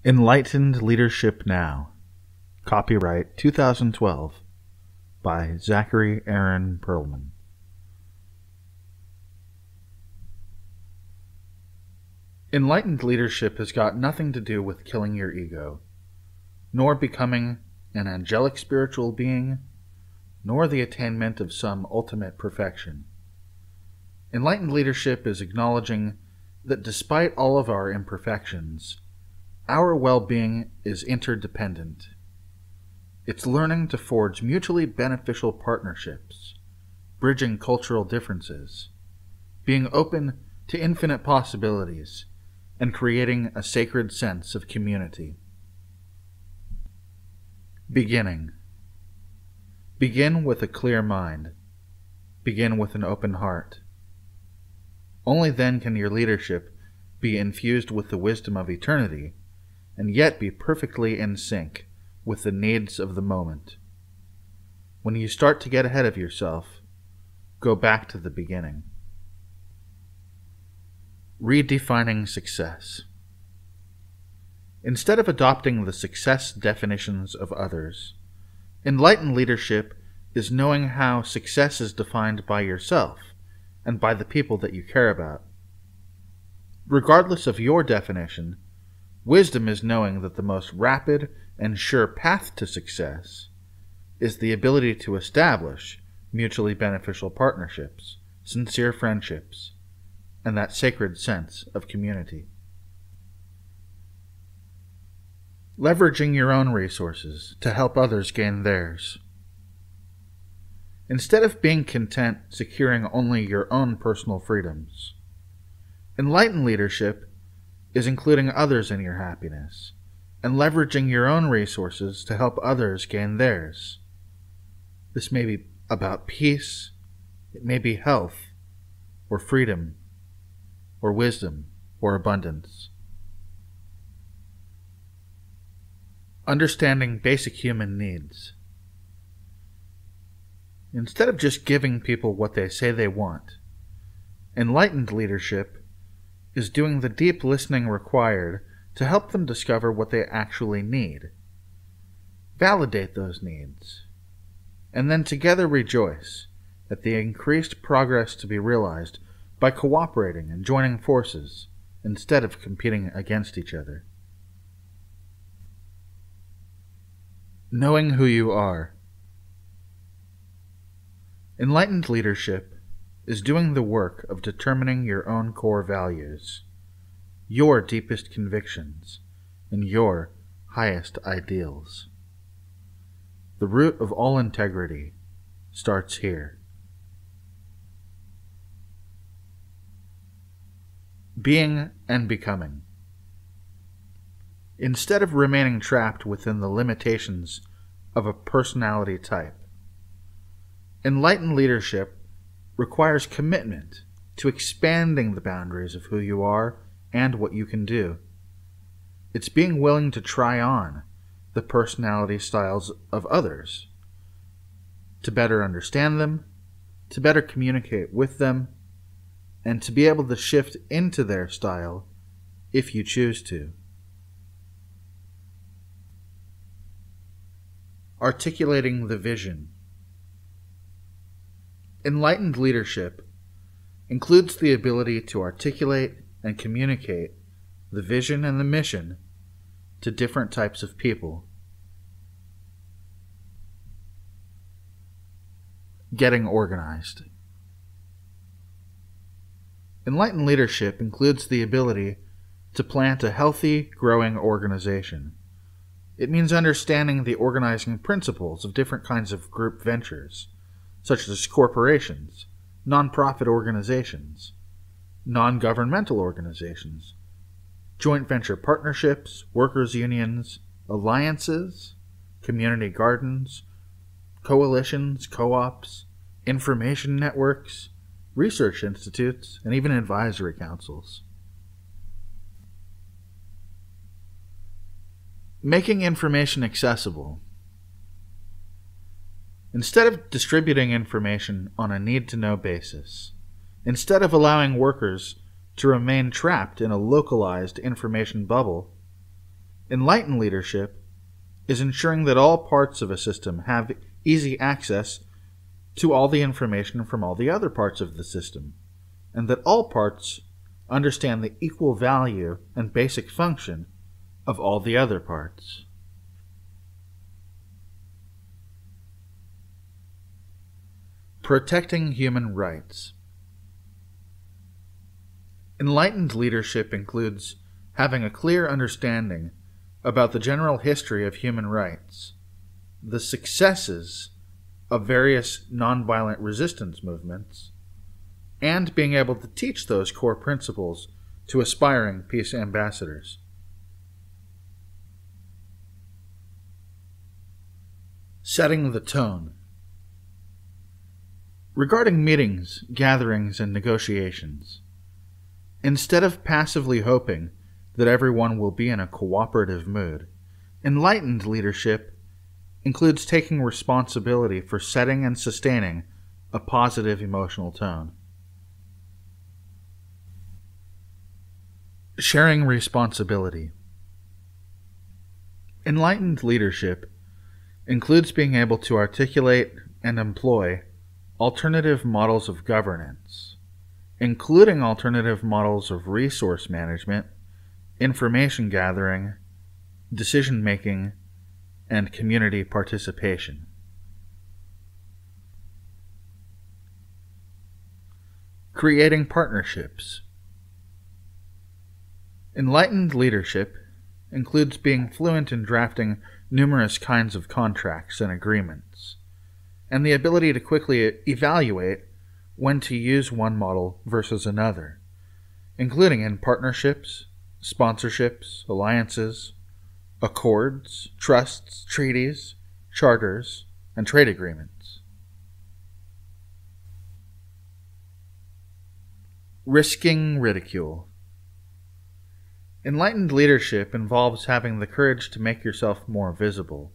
Enlightened Leadership Now. Copyright 2012 by Zachary Aaron Perlman. Enlightened leadership has got nothing to do with killing your ego, nor becoming an angelic spiritual being, nor the attainment of some ultimate perfection. Enlightened leadership is acknowledging that despite all of our imperfections, our well-being is interdependent. It's learning to forge mutually beneficial partnerships, bridging cultural differences, being open to infinite possibilities, and creating a sacred sense of community. Beginning. Begin with a clear mind. Begin with an open heart. Only then can your leadership be infused with the wisdom of eternity, and yet be perfectly in sync with the needs of the moment. When you start to get ahead of yourself, go back to the beginning. Redefining success. Instead of adopting the success definitions of others, enlightened leadership is knowing how success is defined by yourself and by the people that you care about. Regardless of your definition, wisdom is knowing that the most rapid and sure path to success is the ability to establish mutually beneficial partnerships, sincere friendships, and that sacred sense of community. Leveraging your own resources to help others gain theirs. Instead of being content securing only your own personal freedoms, enlightened leadership is including others in your happiness and leveraging your own resources to help others gain theirs. This may be about peace, it may be health, or freedom, or wisdom, or abundance. Understanding basic human needs. Instead of just giving people what they say they want, enlightened leadership is doing the deep listening required to help them discover what they actually need. Validate those needs, and then together rejoice at the increased progress to be realized by cooperating and joining forces instead of competing against each other. Knowing who you are. Enlightened leadership is doing the work of determining your own core values, your deepest convictions, and your highest ideals. The root of all integrity starts here. Being and becoming. Instead of remaining trapped within the limitations of a personality type, enlightened leadership requires commitment to expanding the boundaries of who you are and what you can do. It's being willing to try on the personality styles of others, to better understand them, to better communicate with them, and to be able to shift into their style if you choose to. Articulating the vision. Enlightened leadership includes the ability to articulate and communicate the vision and the mission to different types of people. Getting organized. Enlightened leadership includes the ability to plant a healthy, growing organization. It means understanding the organizing principles of different kinds of group ventures, such as corporations, nonprofit organizations, non-governmental organizations, joint venture partnerships, workers' unions, alliances, community gardens, coalitions, co-ops, information networks, research institutes, and even advisory councils. Making information accessible. Instead of distributing information on a need-to-know basis, instead of allowing workers to remain trapped in a localized information bubble, Enlightened leadership is ensuring that all parts of a system have easy access to all the information from all the other parts of the system, and that all parts understand the equal value and basic function of all the other parts. Protecting human rights. Enlightened leadership includes having a clear understanding about the general history of human rights, the successes of various nonviolent resistance movements, and being able to teach those core principles to aspiring peace ambassadors. Setting the tone. Regarding meetings, gatherings, and negotiations, instead of passively hoping that everyone will be in a cooperative mood, enlightened leadership includes taking responsibility for setting and sustaining a positive emotional tone. Sharing responsibility. Enlightened leadership includes being able to articulate and employ alternative models of governance, including alternative models of resource management, information gathering, decision-making, and community participation. Creating partnerships. Enlightened leadership includes being fluent in drafting numerous kinds of contracts and agreements, and the ability to quickly evaluate when to use one model versus another, including in partnerships, sponsorships, alliances, accords, trusts, treaties, charters, and trade agreements. Risking ridicule. Enlightened leadership involves having the courage to make yourself more visible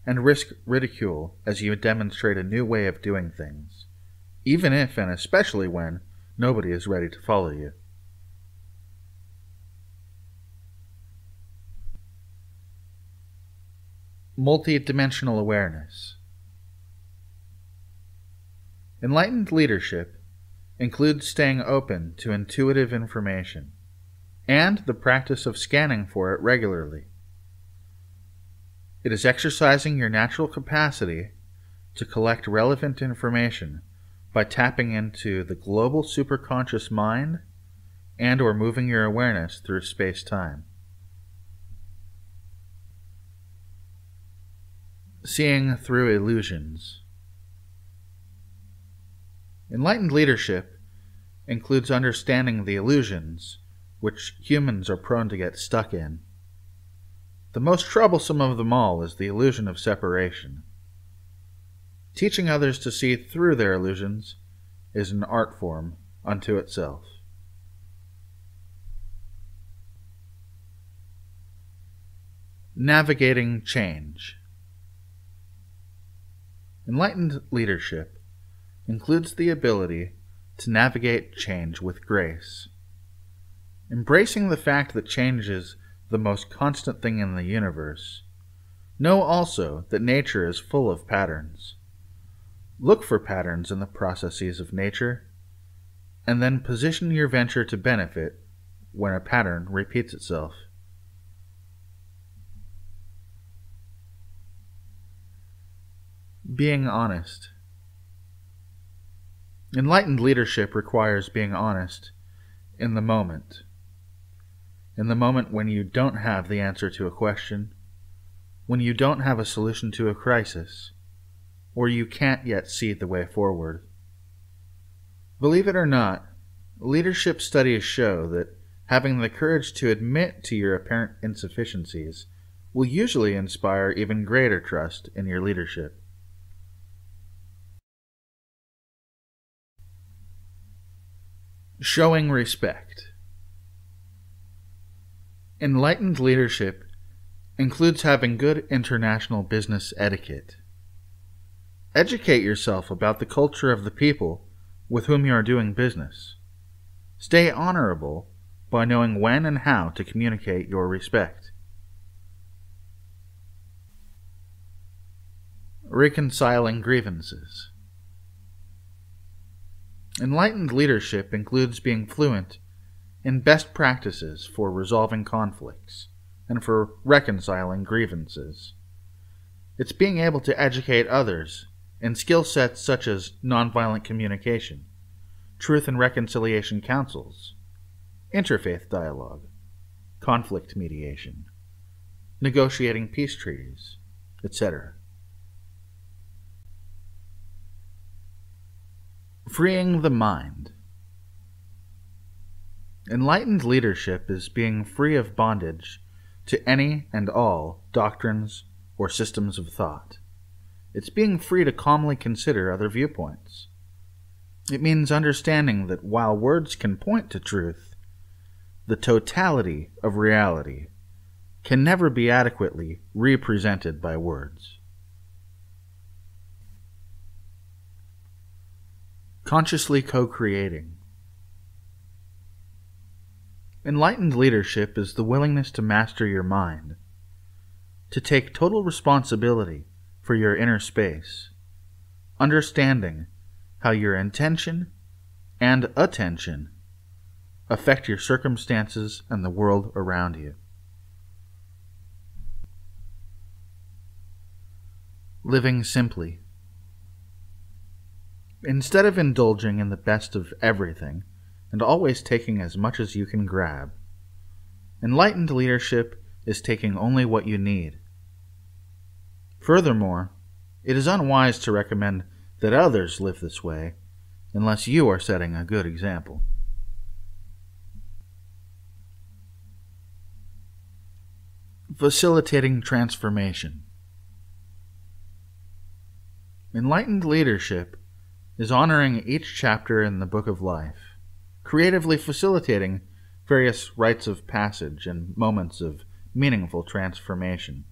and risk ridicule as you demonstrate a new way of doing things, even if and especially when nobody is ready to follow you. Multidimensional awareness. Enlightened leadership includes staying open to intuitive information and the practice of scanning for it regularly. It is exercising your natural capacity to collect relevant information by tapping into the global superconscious mind and or moving your awareness through space-time. Seeing through illusions. Enlightened leadership includes understanding the illusions which humans are prone to get stuck in. The most troublesome of them all is the illusion of separation. Teaching others to see through their illusions is an art form unto itself. Navigating change. Enlightened leadership includes the ability to navigate change with grace. Embracing the fact that change is the most constant thing in the universe, know also that nature is full of patterns. Look for patterns in the processes of nature, and then position your venture to benefit when a pattern repeats itself. Being honest. Enlightened leadership requires being honest in the moment. In the moment when you don't have the answer to a question, when you don't have a solution to a crisis, or you can't yet see the way forward. Believe it or not, leadership studies show that having the courage to admit to your apparent insufficiencies will usually inspire even greater trust in your leadership. Showing respect. Enlightened leadership includes having good international business etiquette. Educate yourself about the culture of the people with whom you are doing business. Stay honorable by knowing when and how to communicate your respect. Reconciling grievances. Enlightened leadership includes being fluent in best practices for resolving conflicts and for reconciling grievances. It's being able to educate others in skill sets such as nonviolent communication, truth and reconciliation councils, interfaith dialogue, conflict mediation, negotiating peace treaties, etc. Freeing the mind. Enlightened leadership is being free of bondage to any and all doctrines or systems of thought. It's being free to calmly consider other viewpoints. It means understanding that while words can point to truth, the totality of reality can never be adequately represented by words. Consciously co-creating. Enlightened leadership is the willingness to master your mind, to take total responsibility for your inner space, understanding how your intention and attention affect your circumstances and the world around you. Living simply. Instead of indulging in the best of everything and always taking as much as you can grab, enlightened leadership is taking only what you need. Furthermore, it is unwise to recommend that others live this way unless you are setting a good example. Facilitating transformation. Enlightened leadership is honoring each chapter in the Book of Life, creatively facilitating various rites of passage and moments of meaningful transformation,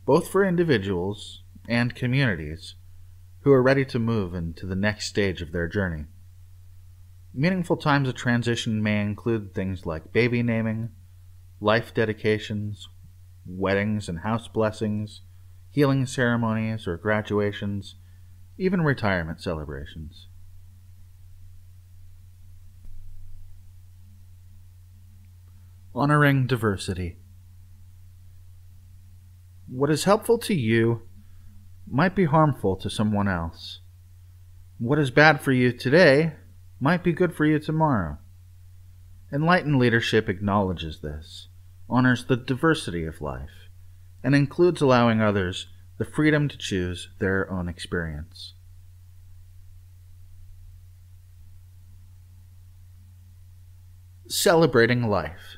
both for individuals and communities who are ready to move into the next stage of their journey. Meaningful times of transition may include things like baby naming, life dedications, weddings and house blessings, healing ceremonies or graduations, even retirement celebrations. Honoring diversity. What is helpful to you might be harmful to someone else. What is bad for you today might be good for you tomorrow. Enlightened leadership acknowledges this, honors the diversity of life, and includes allowing others the freedom to choose their own experience. Celebrating life.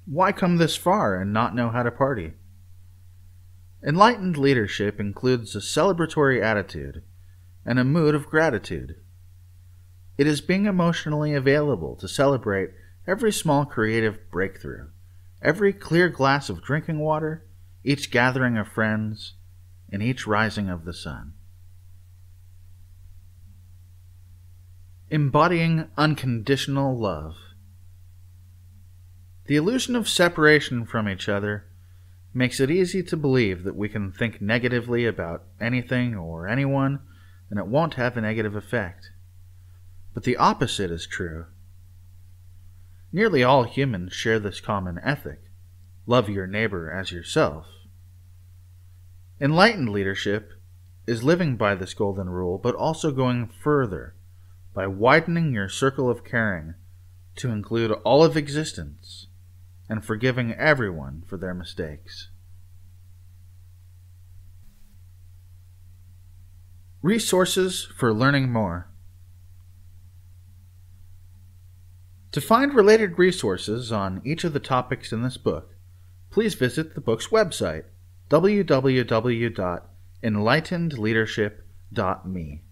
Why come this far and not know how to party? Enlightened leadership includes a celebratory attitude and a mood of gratitude. It is being emotionally available to celebrate every small creative breakthrough, every clear glass of drinking water, each gathering of friends, and each rising of the sun. Embodying unconditional love. The illusion of separation from each other makes it easy to believe that we can think negatively about anything or anyone and it won't have a negative effect. But the opposite is true. Nearly all humans share this common ethic: love your neighbor as yourself. Enlightened leadership is living by this golden rule, but also going further by widening your circle of caring to include all of existence and forgiving everyone for their mistakes. Resources for learning more. To find related resources on each of the topics in this book, please visit the book's website, www.enlightenedleadership.me.